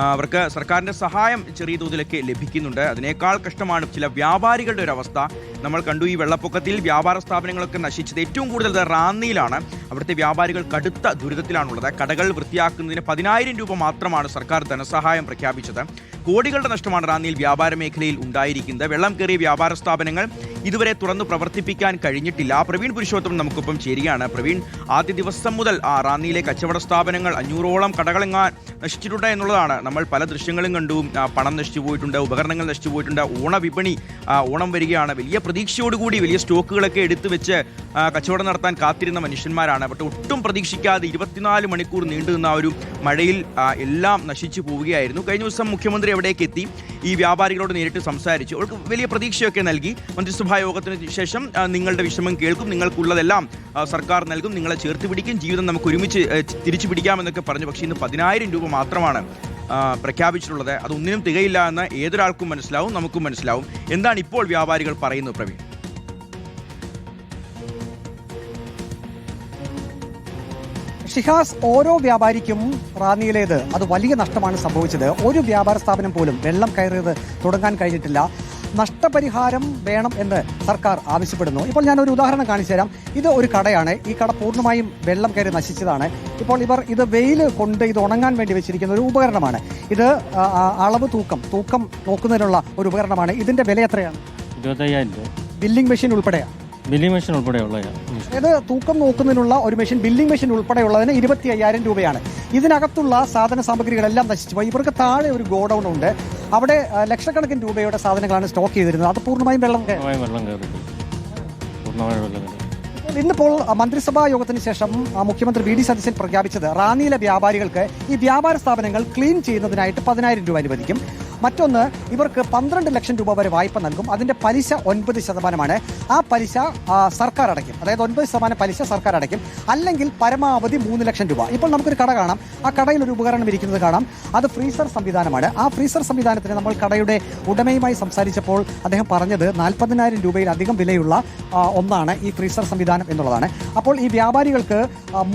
അവർക്ക് സർക്കാരിൻ്റെ സഹായം ചെറിയ തോതിലൊക്കെ ലഭിക്കുന്നുണ്ട്. അതിനേക്കാൾ കഷ്ടമാണ് ചില വ്യാപാരികളുടെ ഒരു അവസ്ഥ. നമ്മൾ കണ്ടു, ഈ വെള്ളപ്പൊക്കത്തിൽ വ്യാപാര സ്ഥാപനങ്ങളൊക്കെ നശിച്ചത് ഏറ്റവും കൂടുതൽ റാന്നിയിലാണ്. അവിടുത്തെ വ്യാപാരികൾ കടുത്ത ദുരിതത്തിലാണുള്ളത്. കടകൾ വൃത്തിയാക്കുന്നതിന് 10,000 രൂപ മാത്രമാണ് സർക്കാർ ധനസഹായം പ്രഖ്യാപിച്ചത്. കോടികളുടെ നഷ്ടമാണ് റാന്നിയിൽ വ്യാപാര മേഖലയിൽ ഉണ്ടായിരിക്കുന്നത്. വെള്ളം കയറിയ വ്യാപാര സ്ഥാപനങ്ങൾ ഇതുവരെ തുറന്ന് പ്രവർത്തിപ്പിക്കാൻ കഴിഞ്ഞിട്ടില്ല. പ്രവീൺ പുരുഷോത്തമൻ നമുക്കൊപ്പം ചേരുകയാണ്. പ്രവീൺ, ആദ്യ ദിവസം മുതൽ റാന്നിയിലെ കച്ചവട സ്ഥാപനങ്ങൾ 500ഓളം കടകളെങ്ങാൻ നശിച്ചിട്ടുണ്ട് എന്നുള്ളതാണ്. നമ്മൾ പല ദൃശ്യങ്ങളും കണ്ടു. പണം നശിച്ചു പോയിട്ടുണ്ട്, ഉപകരണങ്ങൾ നശിച്ചു പോയിട്ടുണ്ട്. ഓണവിപണി, ഓണം വരികയാണ്. വലിയ പ്രതീക്ഷയോടുകൂടി വലിയ സ്റ്റോക്കുകളൊക്കെ എടുത്തു വെച്ച് കച്ചവടം നടത്താൻ കാത്തിരുന്ന മനുഷ്യന്മാരാണ്. പക്ഷേ ഒട്ടും പ്രതീക്ഷിക്കാതെ 24 മണിക്കൂർ നീണ്ടുനിന്ന ആ ഒരു മഴയിൽ എല്ലാം നശിച്ചു പോവുകയായിരുന്നു. കഴിഞ്ഞ ദിവസം മുഖ്യമന്ത്രി എവിടേക്ക് എത്തി ഈ വ്യാപാരികളോട് നേരിട്ട് സംസാരിച്ചു. അവർക്ക് വലിയ പ്രതീക്ഷയൊക്കെ നൽകി. മന്ത്രിസഭാ യോഗത്തിന് ശേഷം നിങ്ങളുടെ വിഷമം കേൾക്കും, നിങ്ങൾക്കുള്ളതെല്ലാം സർക്കാർ നൽകും, നിങ്ങളെ ചേർത്ത് പിടിക്കും, ജീവിതം നമുക്ക് ഒരുമിച്ച് തിരിച്ചു പിടിക്കാമെന്നൊക്കെ പറഞ്ഞു. പക്ഷേ ഇന്ന് 10,000 രൂപ മാത്രമാണ് പ്രഖ്യാപിച്ചിട്ടുള്ളത്. അതൊന്നിനും തികയില്ല എന്ന് ഏതൊരാൾക്കും മനസ്സിലാവും, നമുക്കും മനസ്സിലാവും. എന്താണ് ഇപ്പോൾ വ്യാപാരികൾ പറയുന്നത്, പ്രവീൺ? ഷിഹാസ്, ഓരോ വ്യാപാരിക്കും റാന്നിയിലേത് അത് വലിയ നഷ്ടമാണ് സംഭവിച്ചത്. ഒരു വ്യാപാര സ്ഥാപനം പോലും വെള്ളം കയറിയത് തുടങ്ങാൻ കഴിഞ്ഞിട്ടില്ല. നഷ്ടപരിഹാരം വേണം എന്ന് സർക്കാർ ആവശ്യപ്പെടുന്നു. ഇപ്പോൾ ഞാനൊരു ഉദാഹരണം കാണിച്ചു തരാം. ഇത് ഒരു കടയാണ്. ഈ കട പൂർണ്ണമായും വെള്ളം കയറി നശിച്ചതാണ്. ഇപ്പോൾ ഇവർ ഇത് വെയിൽ കൊണ്ട് ഇത് ഉണങ്ങാൻ വേണ്ടി വെച്ചിരിക്കുന്ന ഒരു ഉപകരണമാണ്. ഇത് അളവ് തൂക്കം നോക്കുന്നതിനുള്ള ഒരു ഉപകരണമാണ്. ഇതിന്റെ വില എത്രയാണ്? 25,000 രൂപ. ബില്ലിംഗ് മെഷീൻ ഉൾപ്പെടെയാണ്. ബില്ലിംഗ് മെഷീൻ ഉൾപ്പെടെയുള്ള അതായത് തൂക്കം നോക്കുന്നതിനുള്ള ഒരു മെഷീൻ, ബില്ലിംഗ് മെഷീൻ ഉൾപ്പെടെയുള്ളതിന് 25,000 രൂപയാണ്. ഇതിനകത്തുള്ള സാധന സാമഗ്രികളെല്ലാം നശിച്ചു പോയി. ഇവർക്ക് താഴെ ഒരു ഗോഡൌൺ ഉണ്ട്. അവിടെ ലക്ഷക്കണക്കിന് രൂപയുടെ സാധനങ്ങളാണ് സ്റ്റോക്ക് ചെയ്തിരുന്നത്. അത് പൂർണ്ണമായും വെള്ളം കയറി. ഇന്നിപ്പോൾ മന്ത്രിസഭാ യോഗത്തിന് ശേഷം മുഖ്യമന്ത്രി വി.ഡി. സതീശൻ പ്രഖ്യാപിച്ചത് റാന്നിയിലെ വ്യാപാരികൾക്ക് ഈ വ്യാപാര സ്ഥാപനങ്ങൾ ക്ലീൻ ചെയ്യുന്നതിനായിട്ട് 10,000 രൂപ അനുവദിക്കും. മറ്റൊന്ന്, ഇവർക്ക് 12 ലക്ഷം രൂപ വരെ വായ്പ നൽകും. അതിന്റെ പലിശ 9%. ആ പലിശ സർക്കാർ അടയ്ക്കും. അതായത് 9% പലിശ സർക്കാർ അടയ്ക്കും. അല്ലെങ്കിൽ പരമാവധി 3 ലക്ഷം രൂപ. ഇപ്പോൾ നമുക്കൊരു കട കാണാം. ആ കടയിൽ ഒരു ഉപകരണം ഇരിക്കുന്നത് കാണാം. അത് ഫ്രീസർ സംവിധാനമാണ്. ആ ഫ്രീസർ സംവിധാനത്തിന് നമ്മൾ കടയുടെ ഉടമയുമായി സംസാരിച്ചപ്പോൾ അദ്ദേഹം പറഞ്ഞത് 40,000 രൂപയിലധികം വിലയുള്ള ഒന്നാണ് ഈ ഫ്രീസർ സംവിധാനം എന്നുള്ളതാണ്. അപ്പോൾ ഈ വ്യാപാരികൾക്ക്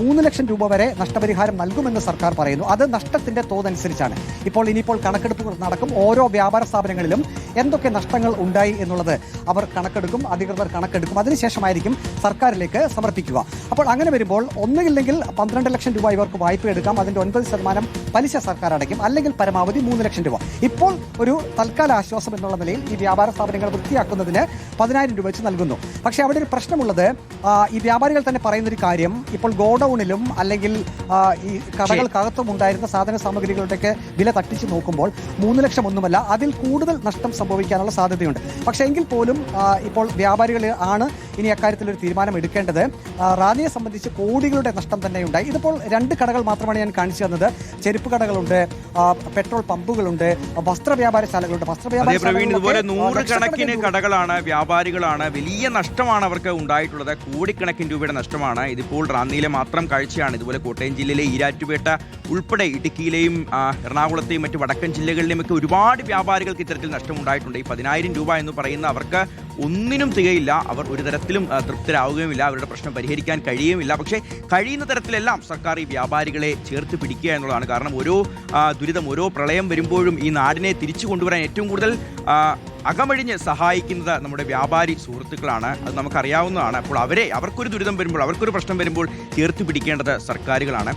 3 ലക്ഷം രൂപ വരെ നഷ്ടപരിഹാരം നൽകുമെന്ന് സർക്കാർ പറയുന്നു. അത് നഷ്ടത്തിന്റെ തോതനുസരിച്ചാണ്. ഇനിയിപ്പോൾ കണക്കെടുപ്പ് നടക്കും. ഓരോ വ്യാപാര സ്ഥാപനങ്ങളിലും എന്തൊക്കെ നഷ്ടങ്ങൾ ഉണ്ടായി എന്നുള്ളത് അവർ കണക്കെടുക്കും, അധികൃതർ കണക്കെടുക്കും. അതിനുശേഷമായിരിക്കും സർക്കാരിലേക്ക് സമർപ്പിക്കുക. അപ്പോൾ അങ്ങനെ വരുമ്പോൾ ഒന്നുകില്ലെങ്കിൽ 12 ലക്ഷം രൂപ ഇവർക്ക് വായ്പ എടുക്കാം. അതിന്റെ 9% പലിശ സർക്കാർ അടയ്ക്കും. അല്ലെങ്കിൽ പരമാവധി 3 ലക്ഷം രൂപ. ഇപ്പോൾ ഒരു തൽക്കാല ആശ്വാസം എന്നുള്ള നിലയിൽ ഈ വ്യാപാര സ്ഥാപനങ്ങൾ വൃത്തിയാക്കുന്നതിന് 10,000 രൂപ വെച്ച് നൽകുന്നു. പക്ഷേ അവിടെ ഒരു പ്രശ്നമുള്ളത്, ഈ വ്യാപാരികൾ തന്നെ പറയുന്നൊരു കാര്യം, ഇപ്പോൾ ഗോഡൌണിലും അല്ലെങ്കിൽ ഈ കടകൾക്കകത്തും ഉണ്ടായിരുന്ന സാധന സാമഗ്രികളുടെയൊക്കെ വില തട്ടിച്ച് നോക്കുമ്പോൾ 3 ലക്ഷം ഒന്നുമല്ല, അതിൽ കൂടുതൽ നഷ്ടം സംഭവിക്കാനുള്ള സാധ്യതയുണ്ട്. പക്ഷേ എങ്കിൽ പോലും ഇപ്പോൾ വ്യാപാരികൾ ആണ് ഇനി അക്കാര്യത്തിൽ ഒരു തീരുമാനം എടുക്കേണ്ടത്. റാന്നിയെ സംബന്ധിച്ച് കോടികളുടെ നഷ്ടം തന്നെയുണ്ടായി. ഇതിപ്പോൾ 2 കടകൾ മാത്രമാണ് ഞാൻ കാണിച്ചു തന്നത്. ചെരുപ്പ് കടകളുണ്ട്, പെട്രോൾ പമ്പുകളുണ്ട്, വസ്ത്ര വ്യാപാരശാലകളുണ്ട്. ഇതുപോലെ 100 കണക്കിന് കടകളാണ്, വ്യാപാരികളാണ്. വലിയ നഷ്ടമാണ് അവർക്ക് ഉണ്ടായിട്ടുള്ളത്. കോടിക്കണക്കിന് രൂപയുടെ നഷ്ടമാണ്. ഇതിപ്പോൾ റാന്നിയിലെ മാത്രം കാഴ്ചയാണ്. ഇതുപോലെ കോട്ടയം ജില്ലയിലെ ഈരാറ്റുപേട്ട ഉൾപ്പെടെ ഇടുക്കിയിലെയും എറണാകുളത്തെയും മറ്റ് വടക്കൻ ജില്ലകളിലെയും ഒക്കെ ഒരുപാട് വ്യാപാരികൾക്ക് ഇത്തരത്തിൽ നഷ്ടമുണ്ടായിട്ടുണ്ട്. ഈ 10,000 രൂപ എന്ന് പറയുന്ന അവർക്ക് ഒന്നിനും തികയില്ല. അവർ ഒരു തരത്തിലും തൃപ്തരാവുകയുമില്ല. അവരുടെ പ്രശ്നം പരിഹരിക്കാൻ കഴിയുമില്ല. പക്ഷേ കഴിയുന്ന തരത്തിലെല്ലാം സർക്കാർ ഈ വ്യാപാരികളെ ചേർത്ത് പിടിക്കുക എന്നുള്ളതാണ്. കാരണം ഓരോ ദുരിതം, ഓരോ പ്രളയം വരുമ്പോഴും ഈ നാടിനെ തിരിച്ചു കൊണ്ടുവരാൻ ഏറ്റവും കൂടുതൽ അകമഴിഞ്ഞ് സഹായിക്കുന്നത് നമ്മുടെ വ്യാപാരി സുഹൃത്തുക്കളാണ്. അത് നമുക്കറിയാവുന്നതാണ്. അപ്പോൾ അവർക്കൊരു ദുരിതം വരുമ്പോൾ, അവർക്കൊരു പ്രശ്നം വരുമ്പോൾ ചേർത്ത് പിടിക്കേണ്ടത് സർക്കാരുകളാണ്.